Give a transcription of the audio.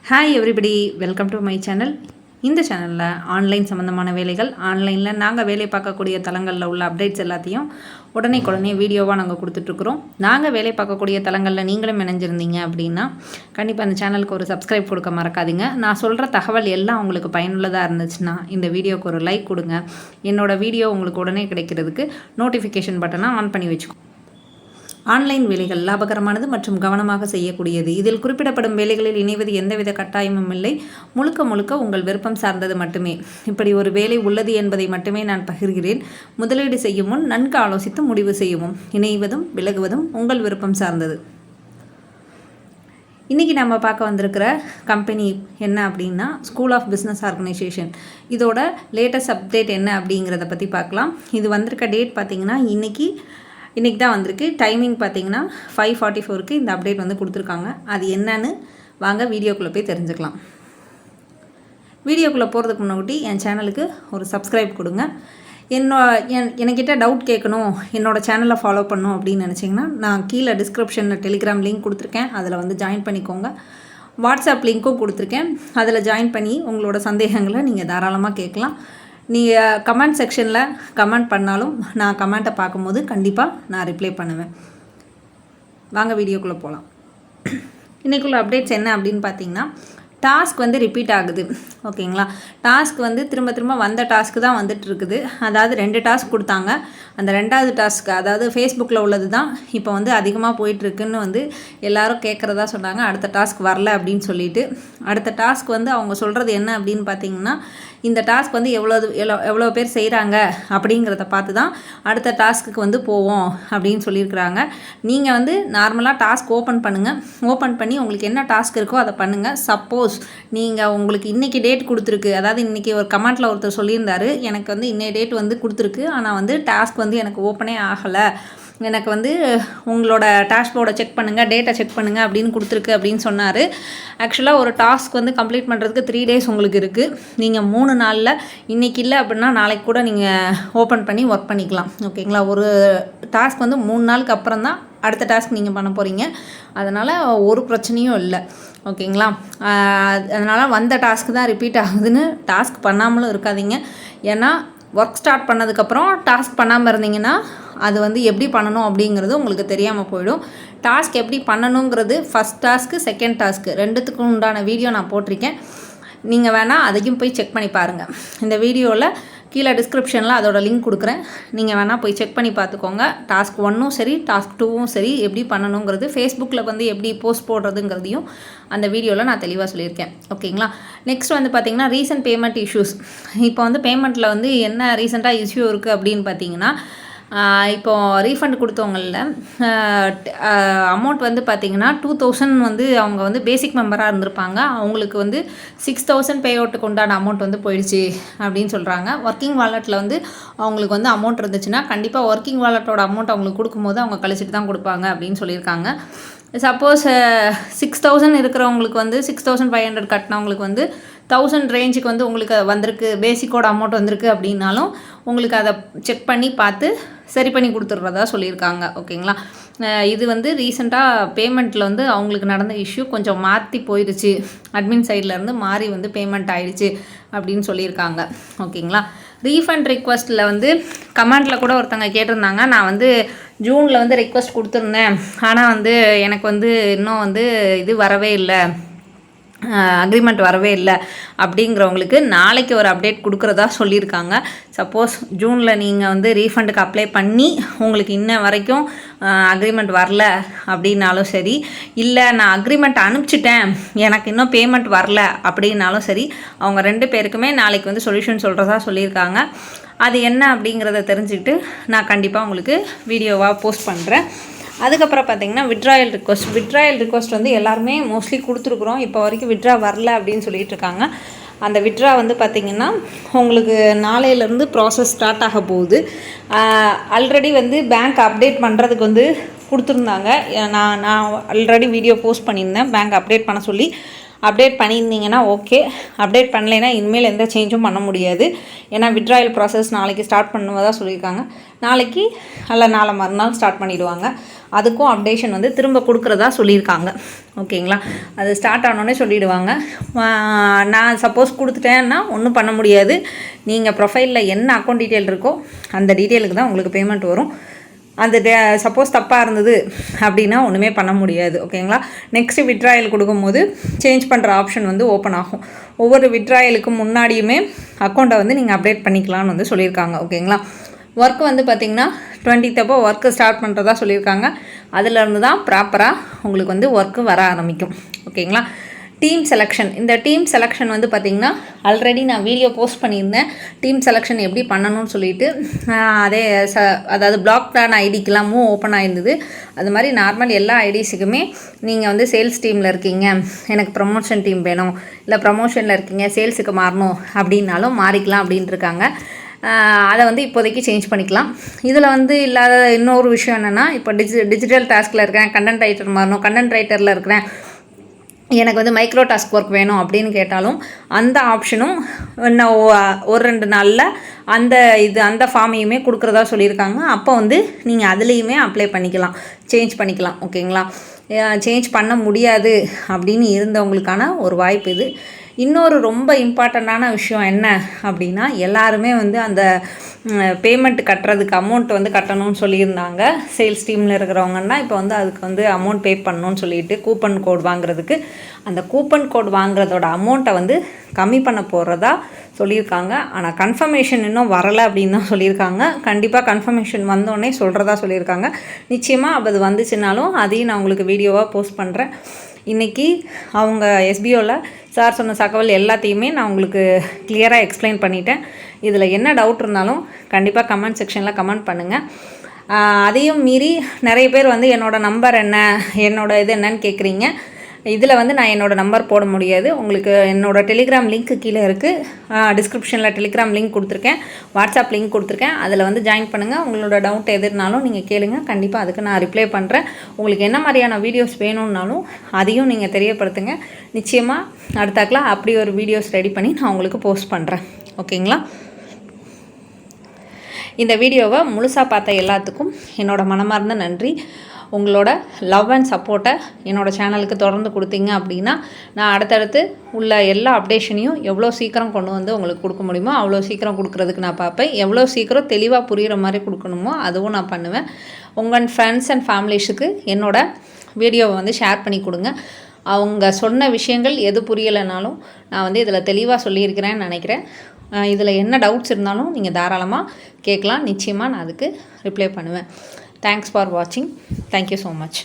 Hi everybody, welcome to my channel. இந்த சேனலில் online சம்மந்தமான வேலைகள், ஆன்லைனில் நாங்கள் வேலை பார்க்கக்கூடிய தளங்களில் உள்ள அப்டேட்ஸ் எல்லாத்தையும் உடனே வீடியோவாக நாங்கள் கொடுத்துட்ருக்குறோம். நாங்கள் வேலை பார்க்கக்கூடிய தளங்களில் நீங்களும் இணைஞ்சிருந்தீங்க அப்படின்னா கண்டிப்பாக அந்த சேனலுக்கு ஒரு சப்ஸ்கிரைப் கொடுக்க மறக்காதீங்க. நான் சொல்கிற தகவல் எல்லாம் உங்களுக்கு பயனுள்ளதாக இருந்துச்சுன்னா இந்த வீடியோவுக்கு ஒரு லைக் கொடுங்க. என்னோடய வீடியோ உங்களுக்கு உடனே கிடைக்கிறதுக்கு நோட்டிஃபிகேஷன் பட்டனை ஆன் பண்ணி வச்சுக்கோ. ஆன்லைன் வேலைகள் லாபகரமானது மற்றும் கவனமாக செய்யக்கூடியது. இதில் குறிப்பிடப்படும் வேலைகளில் இணைவது எந்தவித கட்டாயமும் இல்லை. முழுக்க உங்கள் விருப்பம் சார்ந்தது மட்டுமே. இப்படி ஒரு வேலை உள்ளது என்பதை மட்டுமே நான் பகிர்கிறேன். முதலீடு செய்யும் முன் நன்கு ஆலோசித்து முடிவு செய்யவும். இணைவதும் விலகுவதும் உங்கள் விருப்பம் சார்ந்தது. இன்றைக்கி நம்ம பார்க்க வந்திருக்கிற கம்பெனி என்ன அப்படின்னா ஸ்கூல் ஆஃப் பிஸ்னஸ் ஆர்கனைசேஷன். இதோட லேட்டஸ்ட் அப்டேட் என்ன அப்படிங்கிறத பற்றி பார்க்கலாம். இது வந்திருக்க டேட் பார்த்திங்கன்னா இன்றைக்கி தான் வந்திருக்கு. டைமிங் பார்த்திங்கன்னா 5:44க்கு இந்த அப்டேட் வந்து கொடுத்துருக்காங்க. அது என்னன்னு வாங்க வீடியோக்குள்ளே போய் தெரிஞ்சுக்கலாம். வீடியோக்குள்ளே போகிறதுக்கு முன்னாடி என் சேனலுக்கு ஒரு சப்ஸ்கிரைப் கொடுங்க. என்கிட்ட டவுட் கேட்கணும், என்னோடய சேனலை ஃபாலோ பண்ணணும் அப்படின்னு நினச்சிங்கன்னா நான் கீழே டிஸ்கிரிப்ஷனில் டெலிகிராம் லிங்க் கொடுத்துருக்கேன். அதில் வந்து ஜாயின் பண்ணிக்கோங்க. வாட்ஸ்அப் லிங்க்கும் கொடுத்துருக்கேன். அதில் ஜாயின் பண்ணி உங்களோட சந்தேகங்களை நீங்கள் தாராளமாக கேட்கலாம். நீங்கள் கமெண்ட் செக்ஷனில் கமெண்ட் பண்ணாலும் நான் கமெண்ட்டை பார்க்கும்போது கண்டிப்பாக நான் ரிப்ளை பண்ணுவேன். வாங்க வீடியோக்குள்ளே போகலாம். இன்றைக்குள்ள அப்டேட்ஸ் என்ன அப்படின்னு பார்த்தீங்கன்னா, டாஸ்க் வந்து ரிப்பீட் ஆகுது. ஓகேங்களா, டாஸ்க் வந்து திரும்ப வந்த டாஸ்க்கு தான் வந்துட்டு இருக்குது. அதாவது 2 டாஸ்க் கொடுத்தாங்க. அந்த 2வது டாஸ்க் அதாவது ஃபேஸ்புக்கில் உள்ளது தான் இப்போ வந்து அதிகமாக போயிட்டுருக்குன்னு வந்து எல்லோரும் கேட்குறதா சொன்னாங்க. அடுத்த டாஸ்க் வரல அப்படின்னு சொல்லிட்டு, அடுத்த டாஸ்க் வந்து அவங்க சொல்கிறது என்ன அப்படின்னு பார்த்தீங்கன்னா, இந்த டாஸ்க் வந்து எவ்வளோ பேர் செய்கிறாங்க அப்படிங்கிறத பார்த்து தான் அடுத்த டாஸ்க்கு வந்து போவோம் அப்படின்னு சொல்லியிருக்கிறாங்க. நீங்கள் வந்து நார்மலாக டாஸ்க் ஓப்பன் பண்ணுங்கள். ஓப்பன் பண்ணி உங்களுக்கு என்ன டாஸ்க் இருக்கோ அதை பண்ணுங்கள். சப்போஸ் நீங்கள் உங்களுக்கு இன்றைக்கி டேட் கொடுத்துருக்கு, அதாவது இன்றைக்கி ஒரு கமெண்ட்டில் ஒருத்தர் சொல்லியிருந்தார், எனக்கு வந்து இன்னைய டேட் வந்து கொடுத்துருக்கு, ஆனால் வந்து டாஸ்க் வந்து எனக்கு ஓப்பனே ஆகலை, எனக்கு வந்து உங்களோட டேஷ்போர்டை செக் பண்ணுங்கள், டேட்டா செக் பண்ணுங்கள் அப்படின்னு கொடுத்துருக்கு அப்படின்னு சொன்னார். ஆக்சுவலாக ஒரு டாஸ்க் வந்து கம்ப்ளீட் பண்ணுறதுக்கு 3 டேஸ் உங்களுக்கு இருக்குது. நீங்கள் 3 நாளில் இன்றைக்கி இல்லை அப்படின்னா நாளைக்கு கூட நீங்கள் ஓப்பன் பண்ணி ஒர்க் பண்ணிக்கலாம். ஓகேங்களா, ஒரு டாஸ்க் வந்து 3 நாளுக்கு அப்புறம் தான் அடுத்த டாஸ்க் நீங்கள் பண்ண போகிறீங்க. அதனால் ஒரு பிரச்சனையும் இல்லை. ஓகேங்களா, அதனால் வந்த டாஸ்க் தான் ரிப்பீட் ஆகுதுன்னு டாஸ்க் பண்ணாமலும் இருக்காதீங்க. ஏன்னா ஒர்க் ஸ்டார்ட் பண்ணதுக்கப்புறம் டாஸ்க் பண்ணாமல் இருந்தீங்கன்னா அது வந்து எப்படி பண்ணணும் அப்படிங்கிறது உங்களுக்கு தெரியாமல் போயிடும். டாஸ்க் எப்படி பண்ணணுங்கிறது ஃபஸ்ட் டாஸ்க்கு செகண்ட் டாஸ்க்கு 2த்துக்கும் உண்டான வீடியோ நான் போட்டிருக்கேன். நீங்கள் வேணால் அதையும் போய் செக் பண்ணி பாருங்கள். இந்த வீடியோவில் கீழே டிஸ்கிரிப்ஷனில் அதோட லிங்க் கொடுக்குறேன். நீங்கள் வேணால் போய் செக் பண்ணி பார்த்துக்கோங்க. டாஸ்க் 1ம் சரி, டாஸ்க் 2வும் சரி, எப்படி பண்ணணுங்கிறது, ஃபேஸ்புக்கில் வந்து எப்படி போஸ்ட் போடுறதுங்கிறதையும் அந்த வீடியோவில் நான் தெளிவாக சொல்லியிருக்கேன். ஓகேங்களா, நெக்ஸ்ட் வந்து பார்த்திங்கன்னா ரீசன்ட் பேமெண்ட் இஷ்யூஸ். இப்போ வந்து பேமெண்ட்டில் வந்து என்ன ரீசெண்டாக இஷ்யூ இருக்குது அப்படின்னு பார்த்தீங்கன்னா, இப்போது ரீஃபண்ட் கொடுத்தவங்களில் அமௌண்ட் வந்து பார்த்திங்கன்னா 2000 வந்து அவங்க வந்து பேசிக் மெம்பராக இருந்திருப்பாங்க. அவங்களுக்கு வந்து 6000 பே அவுட்டுக்கு உண்டான அமௌண்ட் வந்து போயிடுச்சு அப்படின்னு சொல்கிறாங்க. ஒர்க்கிங் வாலெட்டில் வந்து அவங்களுக்கு வந்து அமௌண்ட் இருந்துச்சுன்னா கண்டிப்பாக ஒர்க்கிங் வாலெட்டோட அமௌண்ட் அவங்களுக்கு கொடுக்கும்போது அவங்க கழிச்சிட்டு தான் கொடுப்பாங்க அப்படின்னு சொல்லியிருக்காங்க. சப்போஸ் 6000 இருக்கிறவங்களுக்கு வந்து 6500 கட்டினவங்களுக்கு வந்து 1000 ரேஞ்சுக்கு வந்து உங்களுக்கு வந்திருக்கு, பேசிக்கோட அமௌண்ட் வந்திருக்கு அப்படின்னாலும் உங்களுக்கு அதை செக் பண்ணி பார்த்து சரி பண்ணி கொடுத்துட்றதா சொல்லியிருக்காங்க. ஓகேங்களா, இது வந்து ரீசெண்டாக பேமெண்ட்டில் வந்து அவங்களுக்கு நடந்த இஷ்யூ கொஞ்சம் மாற்றி போயிடுச்சு, அட்மின் சைட்லேருந்து மாறி வந்து பேமெண்ட் ஆகிடுச்சு அப்படின்னு சொல்லியிருக்காங்க. ஓகேங்களா, ரீஃபண்ட் ரிக்வஸ்ட்டில் வந்து கமெண்டில் கூட ஒருத்தங்க கேட்டிருந்தாங்க, நான் வந்து ஜூனில் வந்து ரிக்வஸ்ட் கொடுத்துருந்தேன், ஆனால் வந்து எனக்கு வந்து இன்னும் வந்து இது வரவே இல்லை, அக்ரிமெண்ட் வரவே இல்லை அப்படிங்கிறவங்களுக்கு நாளைக்கு ஒரு அப்டேட் கொடுக்குறதா சொல்லியிருக்காங்க. சப்போஸ் ஜூனில் நீங்கள் வந்து ரீஃபண்டுக்கு அப்ளை பண்ணி உங்களுக்கு இன்ன வரைக்கும் அக்ரிமெண்ட் வரல அப்படின்னாலும் சரி, இல்லை நான் அக்ரிமெண்ட் அனுப்பிச்சிட்டேன் எனக்கு இன்னும் பேமெண்ட் வரல அப்படின்னாலும் சரி, அவங்க 2 பேருக்குமே நாளைக்கு வந்து சொல்யூஷன் சொல்கிறதா சொல்லியிருக்காங்க. அது என்ன அப்படிங்கிறத தெரிஞ்சுக்கிட்டு நான் கண்டிப்பாக உங்களுக்கு வீடியோவாக போஸ்ட் பண்ணுறேன். அதுக்கப்புறம் பார்த்திங்கன்னா விட்ராயல் ரிக்வஸ்ட் வந்து எல்லாருமே மோஸ்ட்லி கொடுத்துருக்குறோம். இப்போ வரைக்கும் விட்ரா வரல அப்படின்னு சொல்லிட்டு இருக்காங்க. அந்த விட்ரா வந்து பார்த்திங்கன்னா உங்களுக்கு நாளையிலேருந்து ப்ராசஸ் ஸ்டார்ட் ஆக போகுது. ஆல்ரெடி வந்து பேங்க் அப்டேட் பண்ணுறதுக்கு வந்து கொடுத்துருந்தாங்க. நான் ஆல்ரெடி வீடியோ போஸ்ட் பண்ணியிருந்தேன் பேங்க் அப்டேட் பண்ண சொல்லி. அப்டேட் பண்ணியிருந்தீங்கன்னா ஓகே, அப்டேட் பண்ணலைன்னா இனிமேல் எந்த சேஞ்சும் பண்ண முடியாது. ஏன்னா விட்ராயல் ப்ராசஸ் நாளைக்கு ஸ்டார்ட் பண்ணுவதாக சொல்லியிருக்காங்க. நாளைக்கு அல்ல நாளை மறுநாள் ஸ்டார்ட் பண்ணிவிடுவாங்க. அதுக்கும் அப்டேஷன் வந்து திரும்ப கொடுக்குறதா சொல்லியிருக்காங்க. ஓகேங்களா, அது ஸ்டார்ட் ஆனோடனே சொல்லிவிடுவாங்க. நான் சப்போஸ் கொடுத்துட்டேன்னா ஒன்றும் பண்ண முடியாது. நீங்கள் ப்ரொஃபைலில் என்ன அக்கௌண்ட் டீட்டெயில் இருக்கோ அந்த டீட்டெயிலுக்கு தான் உங்களுக்கு பேமெண்ட் வரும். அந்த சப்போஸ் தப்பாக இருந்தது அப்படின்னா ஒன்றுமே பண்ண முடியாது. ஓகேங்களா, நெக்ஸ்ட்டு விட்ராயல் கொடுக்கும்போது சேஞ்ச் பண்ணுற ஆப்ஷன் வந்து ஓப்பன் ஆகும். ஒவ்வொரு விட்ராயலுக்கு முன்னாடியுமே அக்கௌண்ட்டை வந்து நீங்கள் அப்டேட் பண்ணிக்கலாம்னு வந்து சொல்லியிருக்காங்க. ஓகேங்களா, ஒர்க் வந்து பார்த்திங்கன்னா 20th அப்போ ஒர்க்கு ஸ்டார்ட் பண்ணுறதா சொல்லியிருக்காங்க. அதிலேருந்து தான் ப்ராப்பராக உங்களுக்கு வந்து ஒர்க்கு வர ஆரம்பிக்கும். ஓகேங்களா, டீம் செலெக்ஷன், இந்த டீம் செலெக்ஷன் வந்து பார்த்திங்கன்னா ஆல்ரெடி நான் வீடியோ போஸ்ட் பண்ணியிருந்தேன். டீம் செலெக்ஷன் எப்படி பண்ணணும்னு சொல்லிட்டு அதே அதாவது பிளாக் பிளான் ஐடிக்கெல்லாமும் ஓப்பன் ஆகிருந்தது. அது மாதிரி நார்மல் எல்லா ஐடிஸுக்குமே நீங்கள் வந்து சேல்ஸ் டீமில் இருக்கீங்க, எனக்கு ப்ரமோஷன் டீம் வேணும், இல்லை ப்ரமோஷனில் இருக்கீங்க சேல்ஸுக்கு மாறணும் அப்படின்னாலும் மாறிக்கலாம் அப்படின்ட்டுருக்காங்க. அதை வந்து இப்போதைக்கு சேஞ்ச் பண்ணிக்கலாம். இதில் வந்து இல்லாத இன்னொரு விஷயம் என்னென்னா, இப்போ டிஜிட்டல் டாஸ்கில் இருக்கிறேன், கண்டென்ட் ரைட்டர் மாறணும், கண்டென்ட் ரைட்டரில் இருக்கிறேன், எனக்கு வந்து மைக்ரோ டாஸ்க் ஒர்க் வேணும் அப்படின்னு கேட்டாலும் அந்த ஆப்ஷனும் இன்னும் ஒரு 2 நாளில் அந்த ஃபார்மையுமே கொடுக்குறதா சொல்லியிருக்காங்க. அப்போ வந்து நீங்கள் அதுலேயுமே அப்ளை பண்ணிக்கலாம், சேஞ்ச் பண்ணிக்கலாம். ஓகேங்களா, சேஞ்ச் பண்ண முடியாது அப்படின்னு இருந்தவங்களுக்கான ஒரு வாய்ப்பு இது. இன்னொரு ரொம்ப இம்பார்ட்டண்ட்டான விஷயம் என்ன அப்படின்னா, எல்லாருமே வந்து அந்த பேமெண்ட் கட்டுறதுக்கு அமௌண்ட் வந்து கட்டணும்னு சொல்லியிருந்தாங்க. சேல்ஸ் டீமில் இருக்கிறவங்கன்னா இப்போ வந்து அதுக்கு வந்து அமௌண்ட் பே பண்ணணும்னு சொல்லிட்டு கூப்பன் கோட் வாங்குறதுக்கு, அந்த கூப்பன் கோட் வாங்குறதோட அமௌண்ட்டை வந்து கம்மி பண்ண போகிறதா சொல்லியிருக்காங்க. ஆனால் கன்ஃபர்மேஷன் இன்னும் வரலை அப்படின்னு தான் சொல்லியிருக்காங்க. கண்டிப்பாக கன்ஃபர்மேஷன் வந்தோடனே சொல்கிறதா சொல்லியிருக்காங்க. நிச்சயமாக அது வந்துச்சுனாலும் அதையும் நான் உங்களுக்கு வீடியோவாக போஸ்ட் பண்ணுறேன். இன்றைக்கி அவங்க எஸ்பிஓவில் சார் சொன்ன தகவல் எல்லாத்தையுமே நான் உங்களுக்கு கிளியராக எக்ஸ்பிளைன் பண்ணிட்டேன். இதில் என்ன டவுட் இருந்தாலும் கண்டிப்பாக கமெண்ட் செக்ஷனில் கமெண்ட் பண்ணுங்கள். அதையும் மீறி நிறைய பேர் வந்து என்னோடய நம்பர் என்ன, என்னோடய இது என்னன்னு கேட்குறீங்க. இதில் வந்து நான் என்னோடய நம்பர் போட முடியாது. உங்களுக்கு என்னோடய டெலிகிராம் லிங்க் கீழே இருக்குது, டிஸ்கிரிப்ஷனில் டெலிகிராம் லிங்க் கொடுத்துருக்கேன், வாட்ஸ்அப் லிங்க் கொடுத்துருக்கேன். அதில் வந்து ஜாயின் பண்ணுங்கள். உங்களோட டவுட் எதுனாலும் நீங்கள் கேளுங்க, கண்டிப்பாக அதுக்கு நான் ரிப்ளை பண்ணுறேன். உங்களுக்கு என்ன மாதிரியான வீடியோஸ் வேணும்னாலும் அதையும் நீங்கள் தெரியப்படுத்துங்க. நிச்சயமாக அடுத்தாக்கில் அப்படி ஒரு வீடியோஸ் ரெடி பண்ணி நான் உங்களுக்கு போஸ்ட் பண்ணுறேன். ஓகேங்களா, இந்த வீடியோவை முழுசாக பார்த்த எல்லாத்துக்கும் என்னோடய மனமார்ந்த நன்றி. உங்களோட லவ் அண்ட் சப்போர்ட்டை என்னோடய சேனலுக்கு தொடர்ந்து கொடுத்தீங்க அப்படின்னா நான் அடுத்தடுத்து உள்ள எல்லா அப்டேஷனையும் எவ்வளோ சீக்கிரம் கொண்டு வந்து உங்களுக்கு கொடுக்க முடியுமோ அவ்வளோ சீக்கிரம் கொடுக்குறதுக்கு நான் பார்ப்பேன். எவ்வளோ சீக்கிரம் தெளிவாக புரிகிற மாதிரி கொடுக்கணுமோ அதுவும் நான் பண்ணுவேன். உங்கள் ஃப்ரெண்ட்ஸ் அண்ட் ஃபேமிலிஸுக்கு என்னோடய வீடியோவை வந்து ஷேர் பண்ணி கொடுங்க. அவங்க சொன்ன விஷயங்கள் எது புரியலைனாலும் நான் வந்து இதில் தெளிவாக சொல்லியிருக்கிறேன்னு நினைக்கிறேன். இதில் என்ன டவுட்ஸ் இருந்தாலும் நீங்கள் தாராளமாக கேட்கலாம். நிச்சயமாக நான் அதுக்கு ரிப்ளை பண்ணுவேன். Thanks for watching. Thank you so much.